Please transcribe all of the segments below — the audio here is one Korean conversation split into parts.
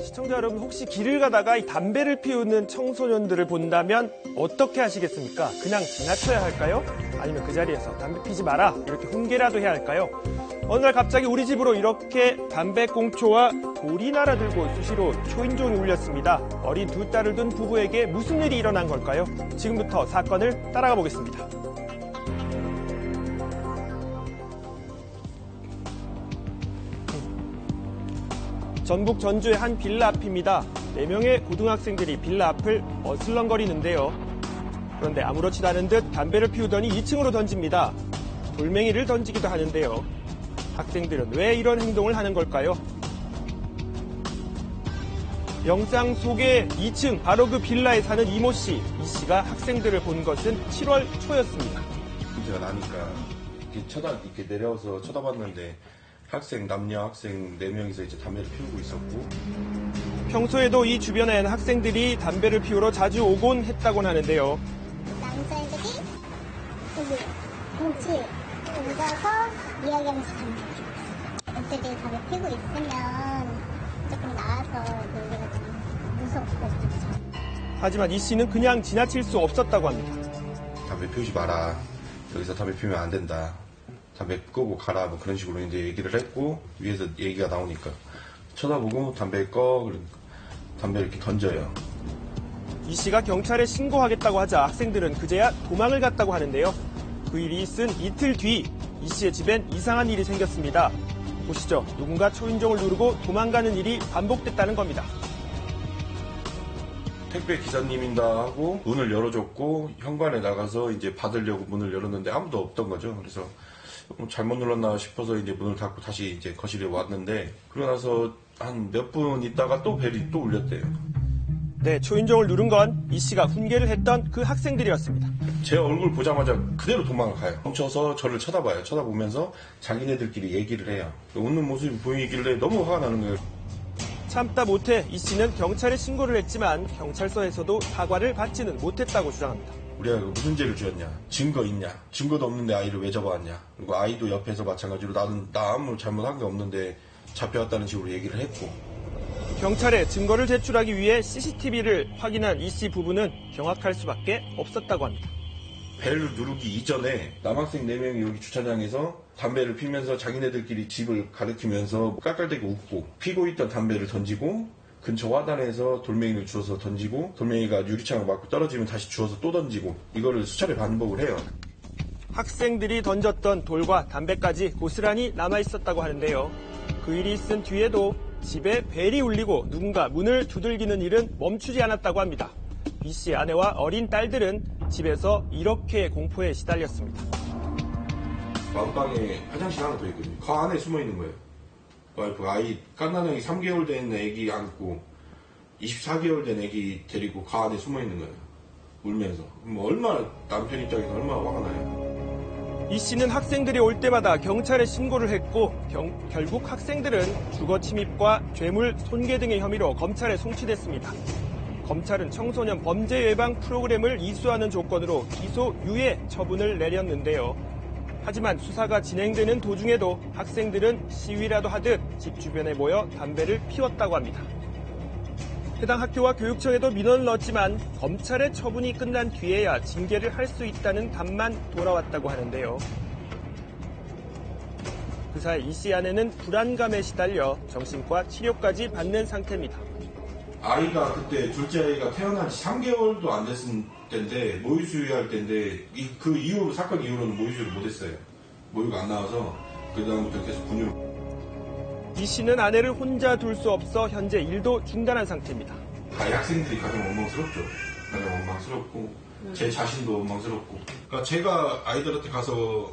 시청자 여러분, 혹시 길을 가다가 이 담배를 피우는 청소년들을 본다면 어떻게 하시겠습니까? 그냥 지나쳐야 할까요? 아니면 그 자리에서 담배 피지 마라 이렇게 훈계라도 해야 할까요? 어느 날 갑자기 우리 집으로 이렇게 담배꽁초와 돌이 날아들고 수시로 초인종이 울렸습니다. 어린 두 딸을 둔 부부에게 무슨 일이 일어난 걸까요? 지금부터 사건을 따라가 보겠습니다. 전북 전주의 한 빌라 앞입니다. 4명의 고등학생들이 빌라 앞을 어슬렁거리는데요. 그런데 아무렇지도 않은 듯 담배를 피우더니 2층으로 던집니다. 돌멩이를 던지기도 하는데요. 학생들은 왜 이런 행동을 하는 걸까요? 영상 속의 2층 바로 그 빌라에 사는 이모 씨. 이 씨가 학생들을 본 것은 7월 초였습니다. 문제가 나니까 이렇게 내려와서 쳐다봤는데 남녀 학생 4명이서 이제 담배를 피우고 있었고, 평소에도 이 주변엔 학생들이 담배를 피우러 자주 오곤 했다곤 하는데요. 남자애들이 여기 공치 앉아서 이야기하면서 담배 피우고, 애들이 담배 피우고 있으면 조금 나와서 놀기가 좀 무섭고 그렇죠. 하지만 이 씨는 그냥 지나칠 수 없었다고 합니다. 담배 피우지 마라, 여기서 담배 피우면 안 된다, 담배 끄고 가라, 뭐 그런 식으로 이제 얘기를 했고, 위에서 얘기가 나오니까 쳐다보고 담배 꺼, 담배를 이렇게 던져요. 이 씨가 경찰에 신고하겠다고 하자 학생들은 그제야 도망을 갔다고 하는데요. 그 일이 있은 이틀 뒤 이 씨의 집엔 이상한 일이 생겼습니다. 보시죠. 누군가 초인종을 누르고 도망가는 일이 반복됐다는 겁니다. 택배 기사님인다 하고 문을 열어줬고, 현관에 나가서 이제 받으려고 문을 열었는데 아무도 없던 거죠. 그래서 잘못 눌렀나 싶어서 이제 문을 닫고 다시 이제 거실에 왔는데, 그러고 나서 한 몇 분 있다가 또 벨이 또 울렸대요. 네, 초인종을 누른 건 이 씨가 훈계를 했던 그 학생들이었습니다. 제 얼굴 보자마자 그대로 도망을 가요. 멈춰서 저를 쳐다봐요. 쳐다보면서 자기네들끼리 얘기를 해요. 웃는 모습이 보이길래 너무 화가 나는 거예요. 참다 못해 이 씨는 경찰에 신고를 했지만 경찰서에서도 사과를 받지는 못했다고 주장합니다. 우리가 무슨 죄를 지었냐? 증거 있냐? 증거도 없는데 아이를 왜 잡아왔냐? 그리고 아이도 옆에서 마찬가지로 나 아무 잘못한 게 없는데 잡혀왔다는 식으로 얘기를 했고, 경찰에 증거를 제출하기 위해 CCTV를 확인한 이 씨 부부는 경악할 수밖에 없었다고 합니다. 벨을 누르기 이전에 남학생 4명이 여기 주차장에서 담배를 피면서 자기네들끼리 집을 가리키면서 깔깔대고 웃고, 피고 있던 담배를 던지고 근처 화단에서 돌멩이를 주워서 던지고, 돌멩이가 유리창을 맞고 떨어지면 다시 주워서 또 던지고, 이거를 수차례 반복을 해요. 학생들이 던졌던 돌과 담배까지 고스란히 남아있었다고 하는데요. 그 일이 있은 뒤에도 집에 벨이 울리고 누군가 문을 두들기는 일은 멈추지 않았다고 합니다. 이 씨의 아내와 어린 딸들은 집에서 이렇게 공포에 시달렸습니다. 안방에 화장실 하나 더 있거든요. 그 안에 숨어 있는 거예요. 와이프 아이 깐난형이 3개월 된 애기 안고 24개월 된 애기 데리고 그 안에 숨어 있는 거예요. 울면서. 뭐 얼마나 남편 입장에서 얼마나 화가 나요. 이 씨는 학생들이 올 때마다 경찰에 신고를 했고 결국 학생들은 주거 침입과 죄물 손괴 등의 혐의로 검찰에 송치됐습니다. 검찰은 청소년 범죄 예방 프로그램을 이수하는 조건으로 기소 유예 처분을 내렸는데요. 하지만 수사가 진행되는 도중에도 학생들은 시위라도 하듯 집 주변에 모여 담배를 피웠다고 합니다. 해당 학교와 교육청에도 민원을 넣었지만 검찰의 처분이 끝난 뒤에야 징계를 할 수 있다는 답만 돌아왔다고 하는데요. 그 사이 이 씨 아내는 불안감에 시달려 정신과 치료까지 받는 상태입니다. 아이가 그때 둘째 아이가 태어난 지 3개월도 안 됐을 때인데, 모유수유할 때인데, 그 이후로, 사건 이후로는 모유수유를 못했어요. 모유가 안 나와서 그 다음부터 계속 분유. 이 씨는 아내를 혼자 둘 수 없어 현재 일도 중단한 상태입니다. 이 학생들이 가장 원망스럽죠. 가장 원망스럽고, 제 자신도 원망스럽고. 그러니까 제가 아이들한테 가서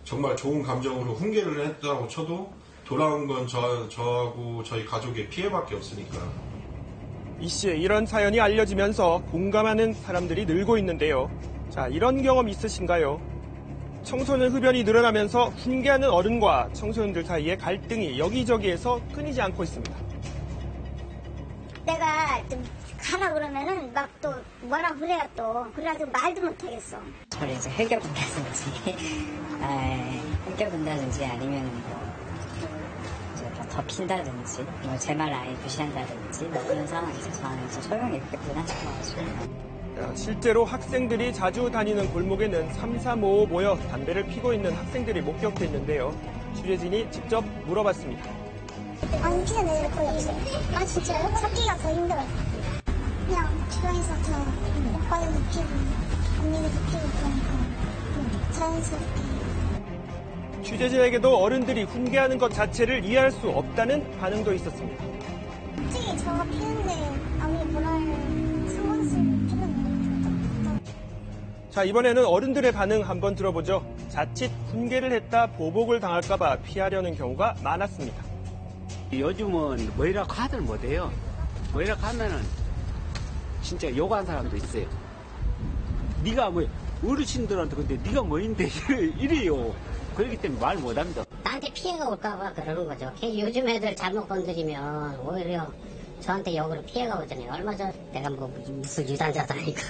정말 좋은 감정으로 훈계를 했다고 쳐도 돌아온 건 저하고 저희 가족의 피해밖에 없으니까. 이 씨의 이런 사연이 알려지면서 공감하는 사람들이 늘고 있는데요. 자, 이런 경험 있으신가요? 청소년 흡연이 늘어나면서 훈계하는 어른과 청소년들 사이의 갈등이 여기저기에서 끊이지 않고 있습니다. 내가 좀 가라 그러면은 막 또 뭐라 그래요 또. 그래가지고 말도 못하겠어. 저를 이제 해결된다든지, 해결된다든지 아니면 뭐, 덮친다든지 뭐 제 말 아예 무시한다든지 뭐 그런 상황에서 저는 이제 소용이 그렇게 불안했어요. 실제로 학생들이 자주 다니는 골목에는 3, 4, 5 모여 담배를 피고 있는 학생들이 목격됐는데요. 취재진이 직접 물어봤습니다. 안 피는 애들 거의 있어요. 아 진짜요? 찾기가 더 힘들어요. 그냥 주변에서 그냥 오빠들도 피고 언니들도 피고 그러니까 자연스럽게. 취재진에게도 어른들이 훈계하는 것 자체를 이해할 수 없다는 반응도 있었습니다. 솔직히 저가 피는데 아무리 뭐라 상관없으면 피는 거예요. 자, 이번에는 어른들의 반응 한번 들어보죠. 자칫 훈계를 했다 보복을 당할까봐 피하려는 경우가 많았습니다. 요즘은 뭐이라고 하들 못해요. 뭐이라고 하면은 진짜 욕하는 사람도 있어요. 네가 뭐 어르신들한테 근데 네가 뭐인데 이래요. 그렇기 때문에 말 못합니다. 나한테 피해가 올까봐 그러는 거죠. 요즘 애들 잘못 건드리면 오히려 저한테 역으로 피해가 오잖아요. 얼마 전 내가 뭐 무슨 유단자다니까.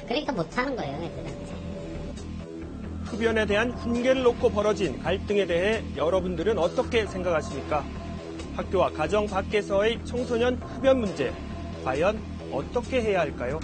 그러니까 못하는 거예요, 애들한테. 흡연에 대한 훈계를 놓고 벌어진 갈등에 대해 여러분들은 어떻게 생각하십니까? 학교와 가정 밖에서의 청소년 흡연 문제, 과연 어떻게 해야 할까요?